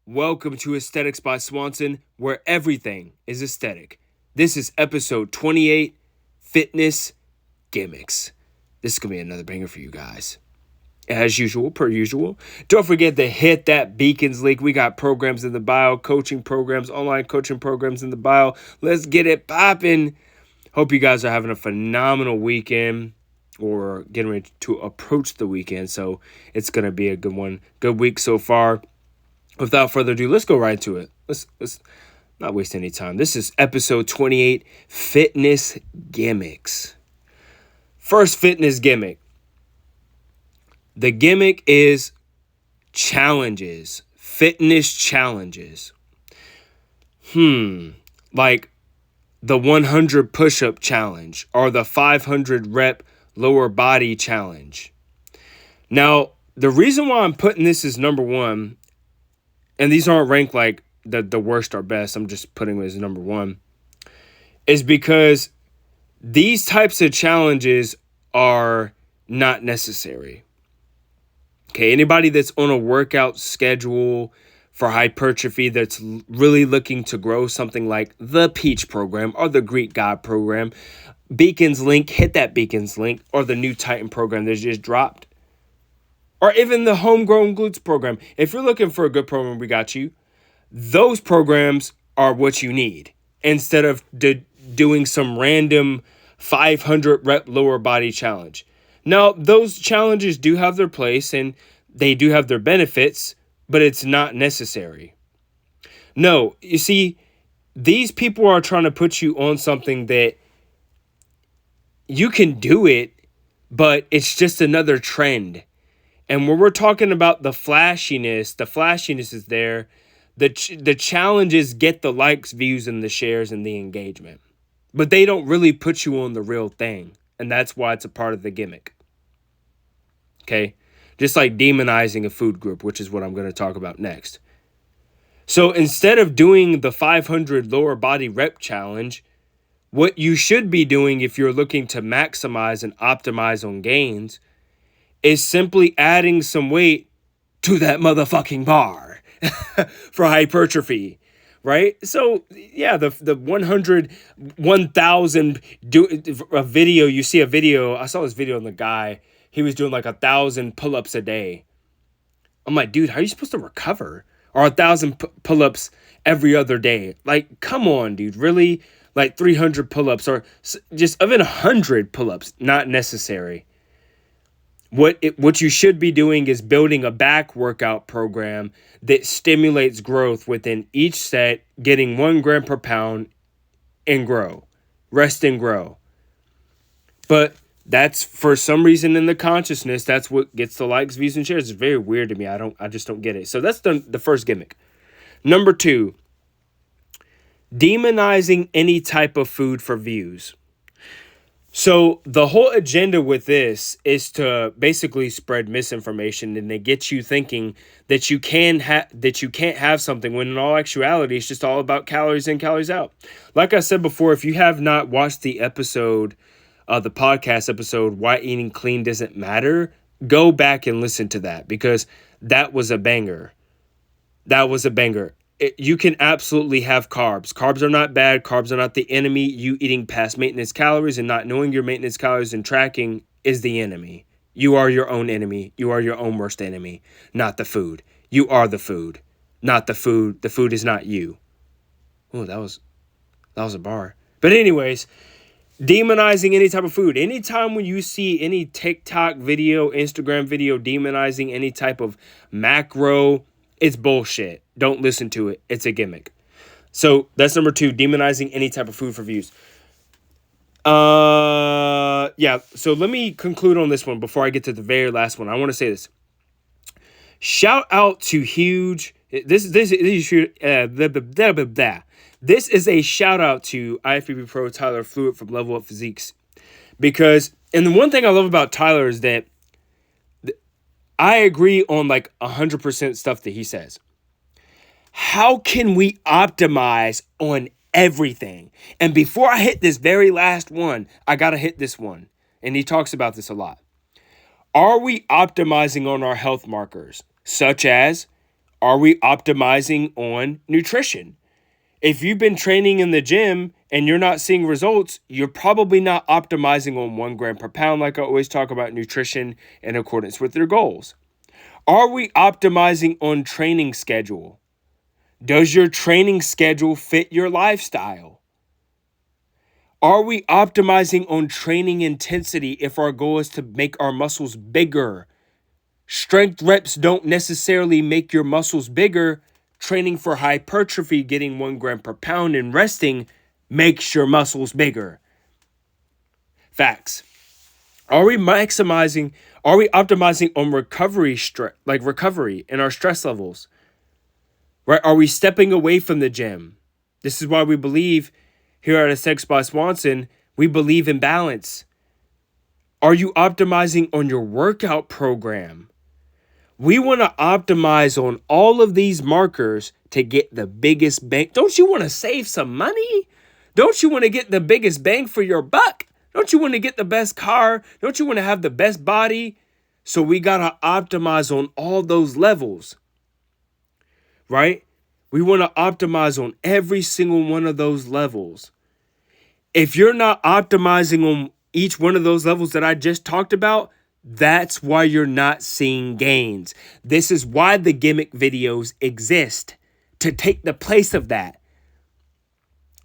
Welcome to Aesthetics by Swanson, where everything is aesthetic. This is episode 28, Fitness Gimmicks. This is going to be another banger for you guys. As usual, per usual, don't forget to hit that Beacons link. We got programs in the bio, coaching programs, online coaching programs in the bio. Let's get it popping. Hope you guys are having a phenomenal weekend or getting ready to approach the weekend. So it's going to be a good one. Good week so far. Without further ado, let's go right into it. Let's not waste any time. This is episode 28, Fitness Gimmicks. First fitness gimmick. The gimmick is challenges, fitness challenges. Like the 100 push-up challenge or the 500 rep lower body challenge. Now, the reason why I'm putting this as number one, and these aren't ranked like the worst or best, I'm just putting it as number one, is because these types of challenges are not necessary. Okay, anybody that's on a workout schedule for hypertrophy that's really looking to grow, something like the Peach program or the Greek God program, Beacons link, hit that Beacons link, or the new Titan program that just dropped. Or even the Homegrown Glutes program. If you're looking for a good program, we got you. Those programs are what you need. Instead of doing some random 500 rep lower body challenge. Now, those challenges do have their place and they do have their benefits, but it's not necessary. No, you see, these people are trying to put you on something that you can do it, but it's just another trend. And when we're talking about the flashiness is there. The challenges get the likes, views, and the shares and the engagement. But they don't really put you on the real thing. And that's why it's a part of the gimmick. Okay? Just like demonizing a food group, which is what I'm going to talk about next. So instead of doing the 500 lower body rep challenge, what you should be doing if you're looking to maximize and optimize on gains is simply adding some weight to that motherfucking bar for hypertrophy, right? So, yeah, the 100, 1,000, a video, you see a video, I saw this video on the guy, he was doing like 1,000 pull-ups a day. I'm like, dude, how are you supposed to recover? Or 1,000 pull-ups every other day? Like, come on, dude, really? Like 300 pull-ups or just even 100 pull-ups, not necessary. What you should be doing is building a back workout program that stimulates growth within each set, getting 1 gram per pound and grow. Rest and grow. But that's, for some reason in the consciousness, that's what gets the likes, views, and shares. It's very weird to me. I just don't get it. So that's the first gimmick. Number 2, demonizing any type of food for views. So the whole agenda with this is to basically spread misinformation and to get you thinking that you can't have something when in all actuality it's just all about calories in, calories out. Like I said before, if you have not watched the podcast episode, Why Eating Clean Doesn't Matter, go back and listen to that because that was a banger. You can absolutely have carbs. Carbs are not bad. Carbs are not the enemy. You eating past maintenance calories and not knowing your maintenance calories and tracking is the enemy. You are your own enemy. You are your own worst enemy, not the food. You are the food, not the food. The food is not you. Oh, that was a bar. But anyways, demonizing any type of food. Anytime when you see any TikTok video, Instagram video demonizing any type of macro, it's bullshit. Don't listen to it. It's a gimmick. So that's number 2, demonizing any type of food for views. Yeah. So let me conclude on this one before I get to the very last one. I want to say this. Shout out to huge. This is a shout out to IFBB Pro Tyler Fluid from Level Up Physiques, because, and the one thing I love about Tyler is that I agree on like 100% stuff that he says. How can we optimize on everything? And before I hit this very last one, I got to hit this one. And he talks about this a lot. Are we optimizing on our health markers, such as Are we optimizing on nutrition? If you've been training in the gym and you're not seeing results, you're probably not optimizing on 1 gram per pound, like I always talk about nutrition in accordance with your goals. Are we optimizing on training schedule? Does your training schedule fit your lifestyle? Are we optimizing on training intensity if our goal is to make our muscles bigger? Strength reps don't necessarily make your muscles bigger. Training for hypertrophy, getting 1 gram per pound and resting makes your muscles bigger. Facts. Are we optimizing on recovery and our stress levels? Right? Are we stepping away from the gym? This is why we believe here at Aesthetics by Swanson, we believe in balance. Are you optimizing on your workout program? We want to optimize on all of these markers to get the biggest bang. Don't you want to save some money? Don't you want to get the biggest bang for your buck? Don't you want to get the best car? Don't you want to have the best body? So we got to optimize on all those levels, right? We want to optimize on every single one of those levels. If you're not optimizing on each one of those levels that I just talked about, that's why you're not seeing gains. This is why the gimmick videos exist, to take the place of that.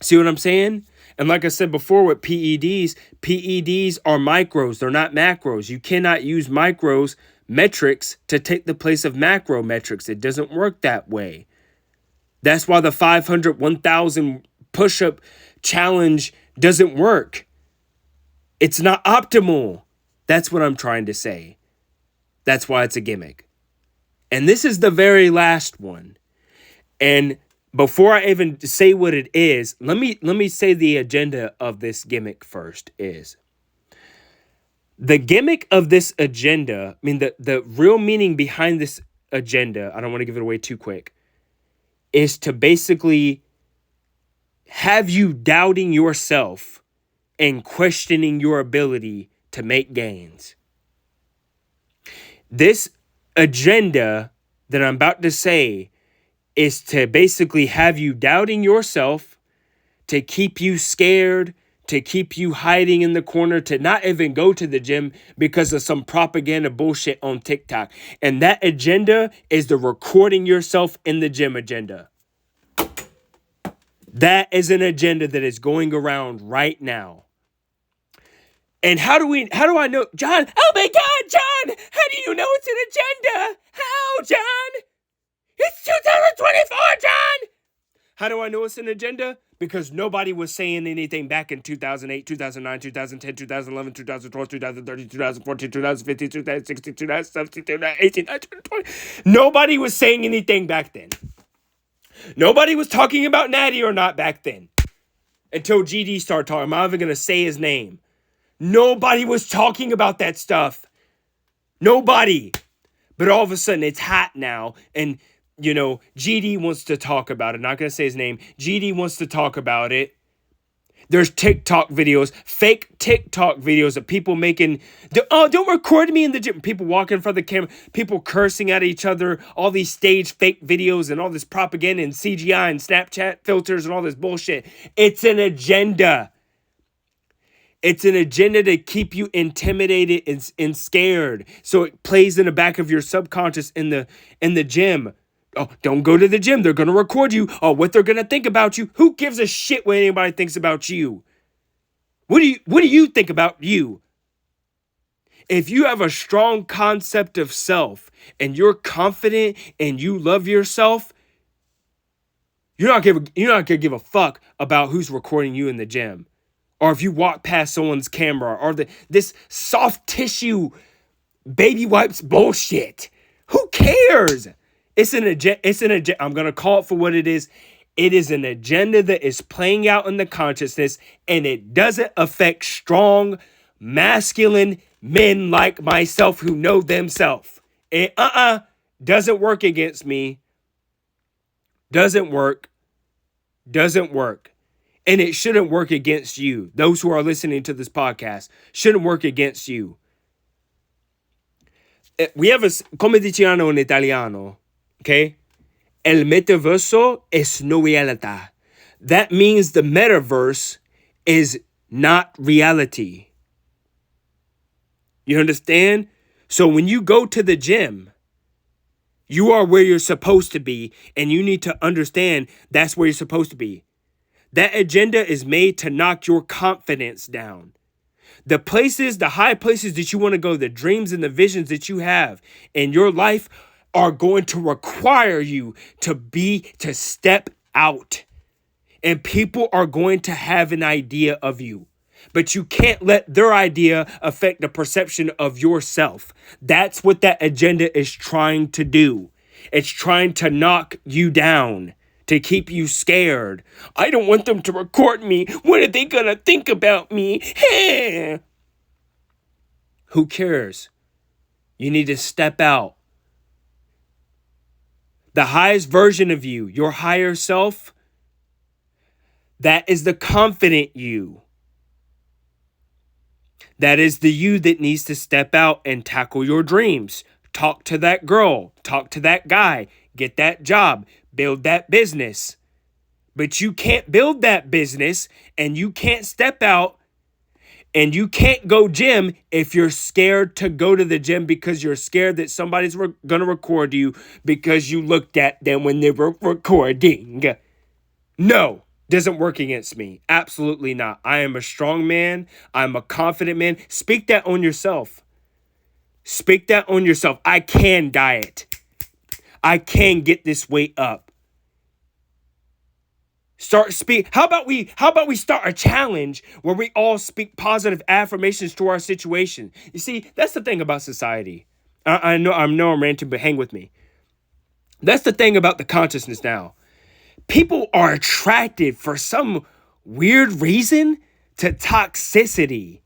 See what I'm saying? And like I said before with PEDs are micros. They're not macros. You cannot use metrics to take the place of macro metrics. It doesn't work that way. That's why the 500, 1,000 push-up challenge doesn't work. It's not optimal. That's what I'm trying to say. That's why it's a gimmick. And this is the very last one. And before I even say what it is, let me say the agenda of this gimmick first is. The gimmick of this agenda, the real meaning behind this agenda, I don't want to give it away too quick, is to basically have you doubting yourself and questioning your ability to make gains. This agenda that I'm about to say is to basically have you doubting yourself, to keep you scared, to keep you hiding in the corner, to not even go to the gym because of some propaganda bullshit on TikTok. And that agenda is the recording yourself in the gym agenda. That is an agenda that is going around right now. And how do I know, John? Oh my God, John! How do you know it's an agenda? How, John? It's 2024, John! How do I know it's an agenda? Because nobody was saying anything back in 2008, 2009, 2010, 2011, 2012, 2013, 2014, 2015, 2016, 2017, 2018, 2020. Nobody was saying anything back then. Nobody was talking about Natty or not back then. Until GD started talking. I'm not even going to say his name. Nobody was talking about that stuff. Nobody. But all of a sudden it's hot now. And, GD wants to talk about it. Not going to say his name. GD wants to talk about it. There's TikTok videos, fake TikTok videos of people making, don't record me in the gym. People walking in front of the camera, people cursing at each other, all these staged fake videos and all this propaganda and CGI and Snapchat filters and all this bullshit. It's an agenda. It's an agenda to keep you intimidated and scared. So it plays in the back of your subconscious in the gym. Oh, don't go to the gym. They're going to record you. Oh, what they're going to think about you. Who gives a shit what anybody thinks about you? What do you think about you? If you have a strong concept of self and you're confident and you love yourself, you're not going to give a fuck about who's recording you in the gym. Or if you walk past someone's camera or this soft tissue baby wipes bullshit. Who cares? It's an agenda. I'm going to call it for what it is. It is an agenda that is playing out in the consciousness, and it doesn't affect strong, masculine men like myself who know themselves. It doesn't work against me. Doesn't work. And it shouldn't work against you. Those who are listening to this podcast shouldn't work against you. We have come diciamo in Italiano, okay? El metaverso es no realidad. That means the metaverse is not reality. You understand? So when you go to the gym, you are where you're supposed to be, and you need to understand that's where you're supposed to be. That agenda is made to knock your confidence down. The places, the high places that you want to go, the dreams and the visions that you have in your life are going to require you to step out. And people are going to have an idea of you. But you can't let their idea affect the perception of yourself. That's what that agenda is trying to do. It's trying to knock you down, to keep you scared. I don't want them to record me. What are they going to think about me? Who cares? You need to step out. The highest version of you, your higher self, that is the confident you. That is the you that needs to step out and tackle your dreams. Talk to that girl. Talk to that guy. Get that job. Build that business. But you can't build that business, and you can't step out, and you can't go gym if you're scared to go to the gym because you're scared that somebody's going to record you because you looked at them when they were recording. No. Doesn't work against me. Absolutely not. I am a strong man. I'm a confident man. Speak that on yourself. Speak that on yourself. I can diet. I can get this weight up. How about we start a challenge where we all speak positive affirmations to our situation? You see, that's the thing about society. I know I'm ranting, but hang with me. That's the thing about the consciousness now. People are attracted for some weird reason to toxicity.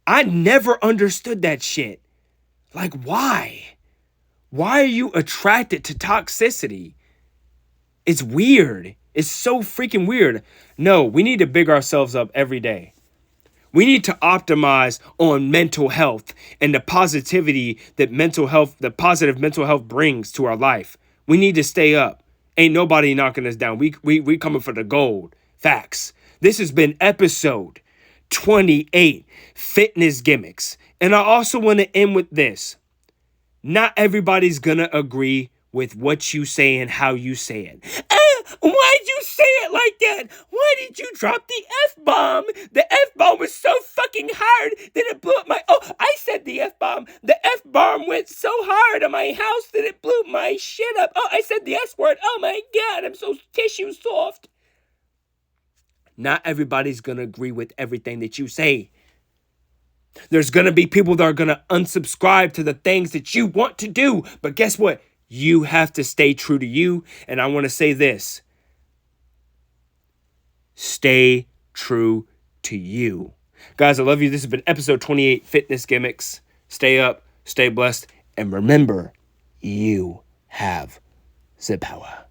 I never understood that shit. Like, why? Why are you attracted to toxicity? It's weird. It's so freaking weird. No, we need to big ourselves up every day. We need to optimize on mental health and the positivity that the positive mental health brings to our life. We need to stay up. Ain't nobody knocking us down. We coming for the gold. Facts. This has been episode 28, Fitness Gimmicks. And I also want to end with this. Not everybody's gonna agree with what you say and how you say it. Why'd you say it like that? Why did you drop the F-bomb? The F-bomb was so fucking hard that it blew up my... Oh, I said the F-bomb. The F-bomb went so hard on my house that it blew my shit up. Oh, I said the S-word. Oh my God, I'm so tissue soft. Not everybody's gonna agree with everything that you say. There's gonna be people that are gonna unsubscribe to the things that you want to do. But guess what? You have to stay true to you. And I want to say this. Stay true to you. Guys, I love you. This has been episode 28, Fitness Gimmicks. Stay up, stay blessed, and remember, you have the power.